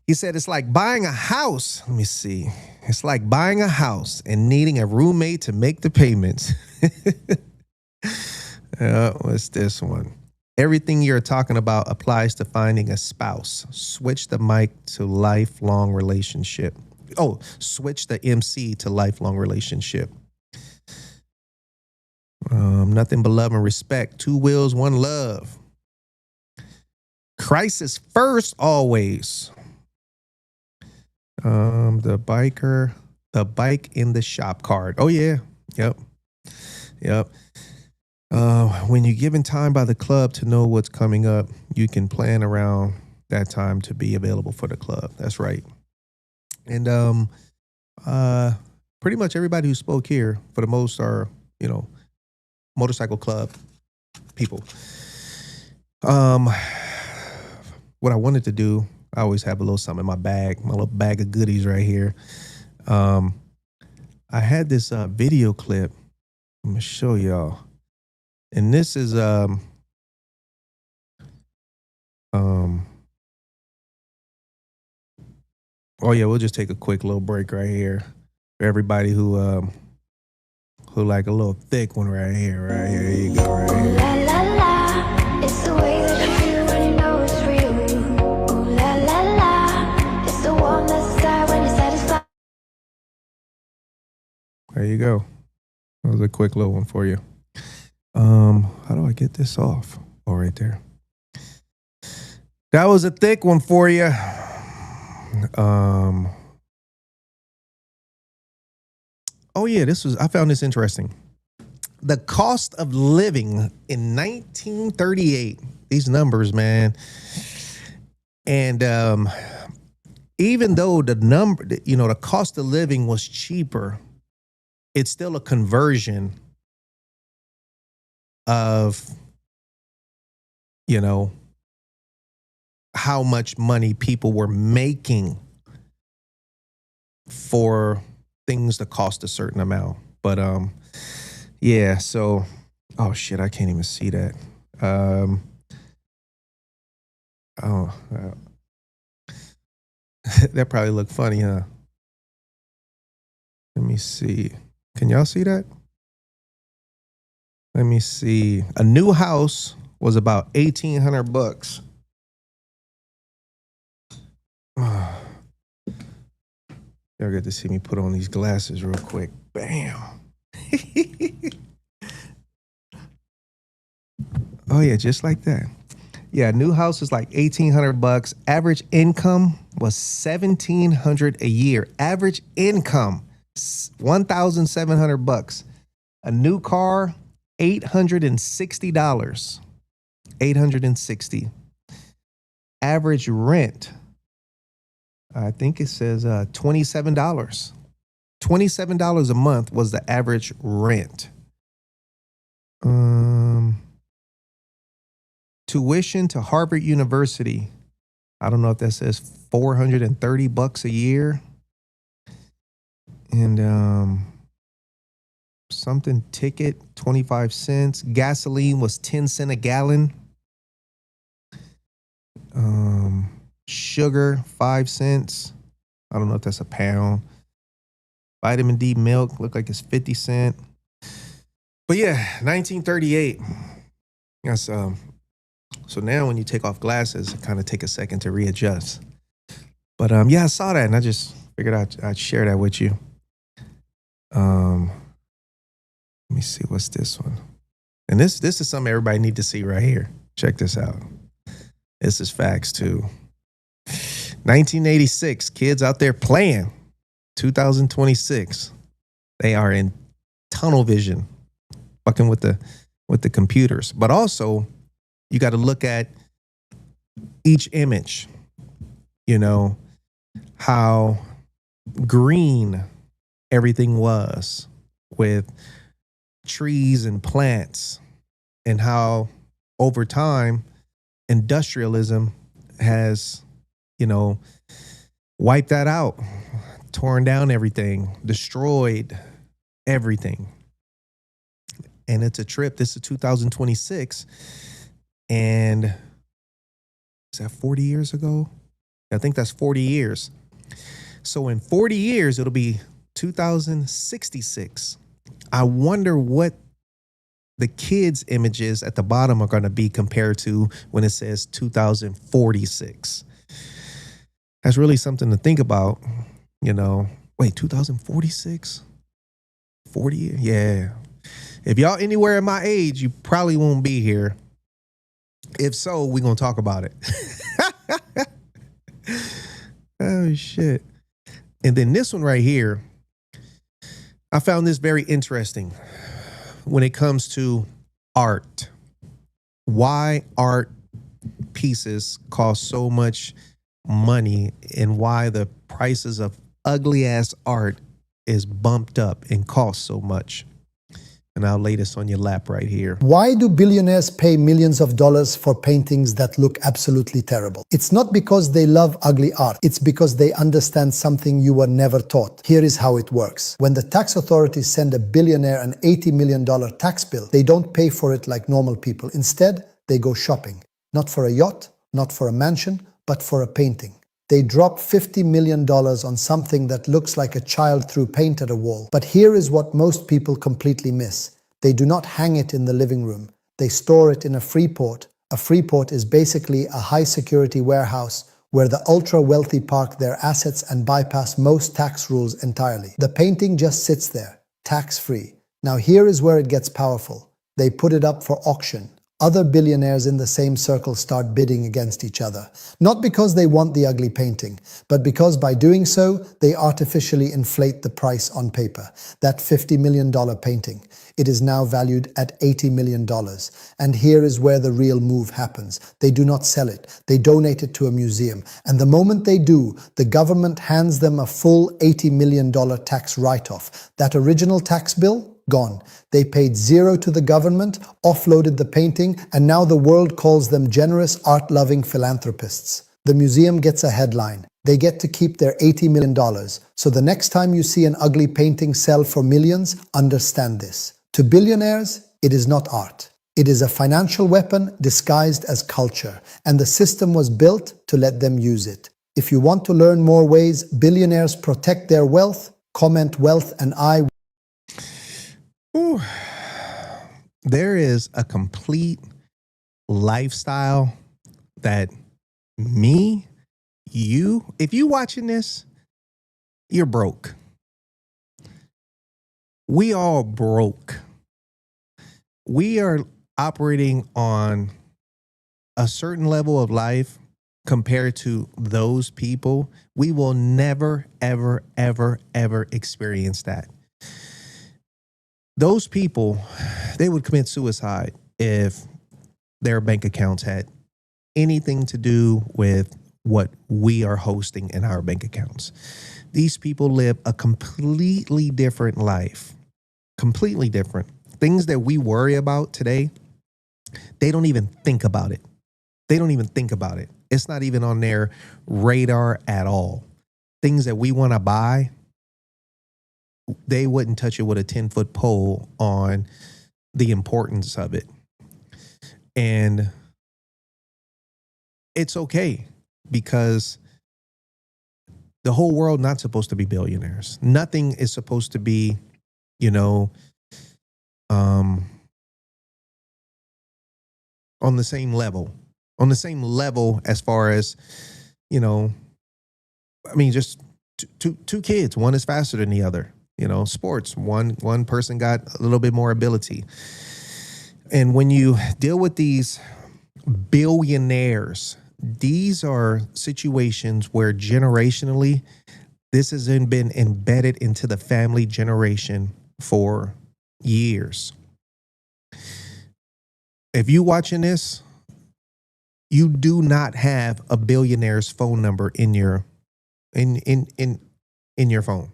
He said, it's like buying a house. Let me see. It's like buying a house and needing a roommate to make the payments. What's this one? Everything you're talking about applies to finding a spouse. Switch the mic to lifelong relationship. Oh, switch the MC to lifelong relationship. Nothing but love and respect. Two wheels, one love. Crisis first, always. The bike in the shop card. Oh yeah. Yep. When you're given time by the club to know what's coming up, you can plan around that time to be available for the club. That's right. And pretty much everybody who spoke here, for the most, are, you know, motorcycle club people. What I wanted to do, I always have a little something in my bag, my little bag of goodies right here. I had this video clip. I'm gonna show y'all. And this is oh yeah, we'll just take a quick little break right here for everybody who like a little thick one right here. Right here, here you go, right here. La la la, it's the way that you feel when you know it's real. Ooh la la la, it's the warm that's inside when you're satisfied. There you go. That was a quick little one for you. How do I get this off? Oh, right there. That was a thick one for you. Oh yeah, I found this interesting. The cost of living in 1938. These numbers, man. And even though the cost of living was cheaper, it's still a conversion of, you know, how much money people were making for things that cost a certain amount. But yeah, so oh shit, I can't even see that. That probably looked funny, huh? Let me see. Can y'all see that? Let me see. A new house was about $1,800. Y'all get to see me put on these glasses real quick. Bam. Oh yeah, just like that. Yeah, new house is like $1,800. Average income was $1,700 a year. Average income $1,700. A new car, $860. 860. Average rent, I think it says $27. $27 a month was the average rent. Tuition to Harvard University. I don't know if that says $430 a year. And something ticket, 25 cents. Gasoline was 10 cents a gallon. Sugar, 5 cents. I don't know if that's a pound. Vitamin D milk, look like it's 50 cents. But yeah, 1938. That's so now when you take off glasses, it kind of take a second to readjust. But yeah, I saw that and I just figured I'd share that with you. Let me see, what's this one? And this is something everybody need to see right here. Check this out. This is facts too. 1986, kids out there playing. 2026, they are in tunnel vision, fucking with the computers. But also, you got to look at each image. You know how green everything was with trees and plants, and how over time industrialism has, wiped that out, torn down everything, destroyed everything. And it's a trip. This is 2026. And is that 40 years ago? I think that's 40 years. So in 40 years, it'll be 2066. I wonder what the kids' images at the bottom are going to be compared to when it says 2046. That's really something to think about. Wait, 2046? 40? Yeah. If y'all anywhere in my age, you probably won't be here. If so, we're going to talk about it. Oh, shit. And then this one right here, I found this very interesting when it comes to art. Why art pieces cost so much money and why the prices of ugly ass art is bumped up and costs so much. And I'll lay this on your lap right here. Why do billionaires pay millions of dollars for paintings that look absolutely terrible? It's not because they love ugly art. It's because they understand something you were never taught. Here is how it works. When the tax authorities send a billionaire an $80 million tax bill, they don't pay for it like normal people. Instead, they go shopping. Not for a yacht, not for a mansion, but for a painting. They drop $50 million on something that looks like a child threw paint at a wall. But here is what most people completely miss. They do not hang it in the living room. They store it in a free port. A free port is basically a high-security warehouse where the ultra-wealthy park their assets and bypass most tax rules entirely. The painting just sits there, tax-free. Now here is where it gets powerful. They put it up for auction. Other billionaires in the same circle start bidding against each other. Not because they want the ugly painting, but because by doing so, they artificially inflate the price on paper. That $50 million painting. It is now valued at $80 million. And here is where the real move happens. They do not sell it. They donate it to a museum. And the moment they do, the government hands them a full $80 million tax write-off. That original tax bill? Gone. They paid zero to the government, offloaded the painting, and now the world calls them generous, art-loving philanthropists. The museum gets a headline. They get to keep their $80 million. So the next time you see an ugly painting sell for millions, understand this. To billionaires, it is not art. It is a financial weapon disguised as culture, and the system was built to let them use it. If you want to learn more ways billionaires protect their wealth, comment wealth and I. Ooh. There is a complete lifestyle that if you watching this, you're broke. We all broke. We are operating on a certain level of life compared to those people. We will never, ever, ever, ever experience that. those people, they would commit suicide if their bank accounts had anything to do with what we are hosting in our bank accounts. These people live a completely different life, completely different. Things that we worry about today, they don't even think about it. They don't even think about it. It's not even on their radar at all. Things that we want to buy, they wouldn't touch it with a 10-foot pole on the importance of it. And it's okay because the whole world not supposed to be billionaires. Nothing is supposed to be, on the same level as far as, just two kids. One is faster than the other. Sports. One person got a little bit more ability. And when you deal with these billionaires, these are situations where generationally, this has been embedded into the family generation for years. If you watching this, you do not have a billionaire's phone number in your your phone.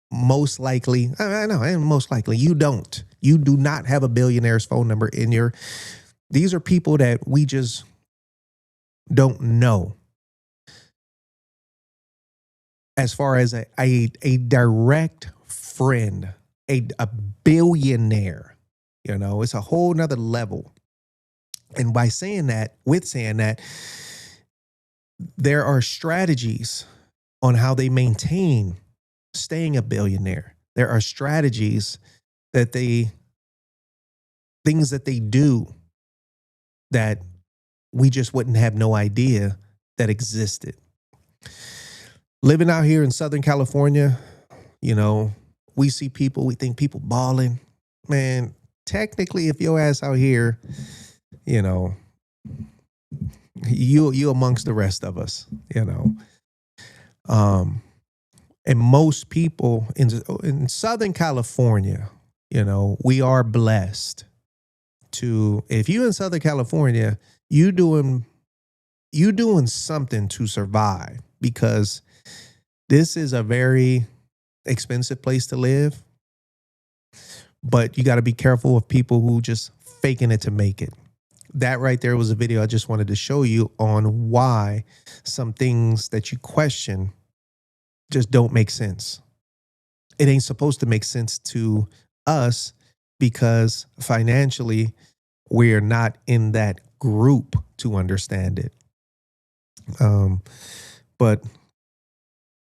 Most likely, I know, and most likely you don't. You do not have a billionaire's phone number in your. These are people that we just don't know. As far as a direct friend, a billionaire, it's a whole nother level. And by saying that, there are strategies on how they maintain staying a billionaire. There are strategies things that they do that we just wouldn't have no idea that existed. Living out here in Southern California, we see people, we think people balling. Man, technically, if your ass out here, you amongst the rest of us, and most people in Southern California, we are blessed to, if you in Southern California, you doing something to survive, because this is a very expensive place to live. But you got to be careful of people who just faking it to make it. That right there was a video I just wanted to show you on why some things that you question just don't make sense. It ain't supposed to make sense to us because financially we're not in that group to understand it. But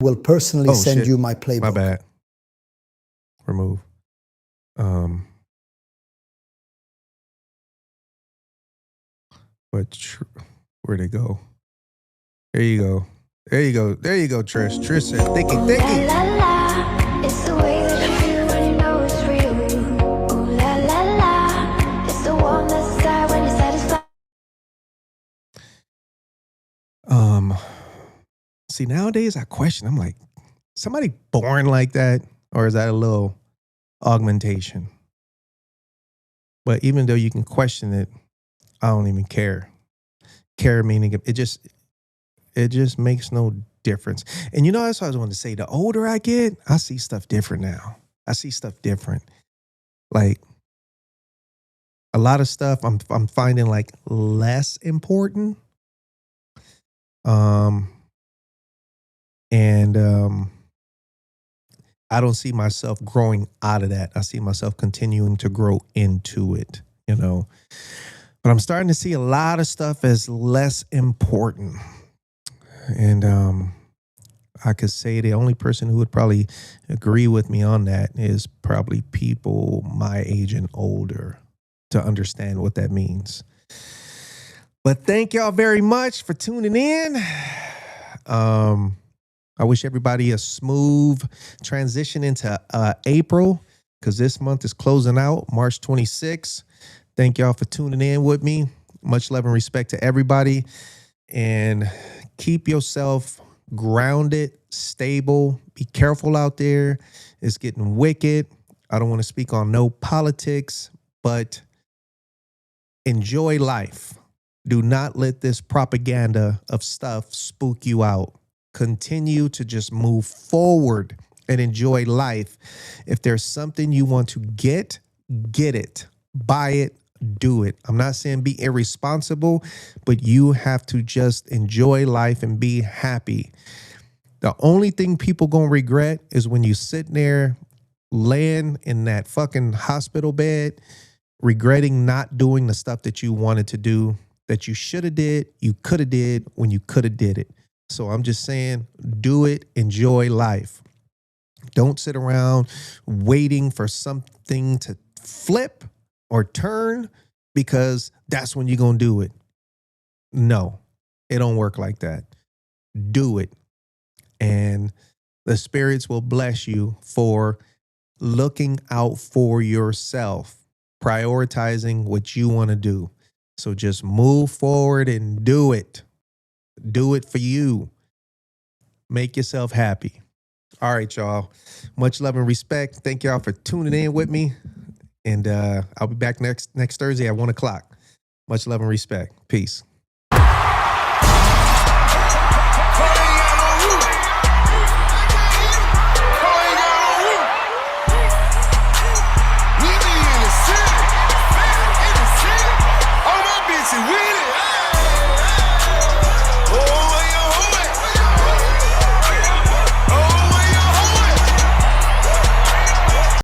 will personally send shit. you my playbook. My bad. Remove. Where'd it go? There you go. There you go. There you go, Trish. Trish said, "Thicky, La thicky." la la, it's the way that you feel when you know it's real. Ooh la la la, it's the warm that's inside when you're satisfied. See, nowadays I question. I'm like, somebody born like that, or is that a little augmentation? But even though you can question it, I don't even care. Care meaning it just makes no difference. And that's what I was wanting to say. The older I get, I see stuff different now. I see stuff different. Like a lot of stuff I'm finding like less important. I don't see myself growing out of that. I see myself continuing to grow into it, But I'm starting to see a lot of stuff as less important. And I could say the only person who would probably agree with me on that is probably people my age and older to understand what that means. But thank y'all very much for tuning in. I wish everybody a smooth transition into April, because this month is closing out, March 26th. Thank y'all for tuning in with me. Much love and respect to everybody. And keep yourself grounded, stable. Be careful out there. It's getting wicked. I don't want to speak on no politics, but enjoy life. Do not let this propaganda of stuff spook you out. Continue to just move forward and enjoy life. If there's something you want to get it, buy it, do it. I'm not saying be irresponsible, but you have to just enjoy life and be happy. The only thing people gonna regret is when you sit there laying in that fucking hospital bed, regretting not doing the stuff that you wanted to do, that you should have did, you could have did when you could have did it. So I'm just saying, do it, enjoy life. Don't sit around waiting for something to flip or turn because that's when you're going to do it. No, it don't work like that. Do it. And the spirits will bless you for looking out for yourself, prioritizing what you want to do. So just move forward and do it. Do it for you. Make yourself happy. All right, y'all. Much love and respect. Thank y'all for tuning in with me. And I'll be back next Thursday at 1:00. Much love and respect. Peace.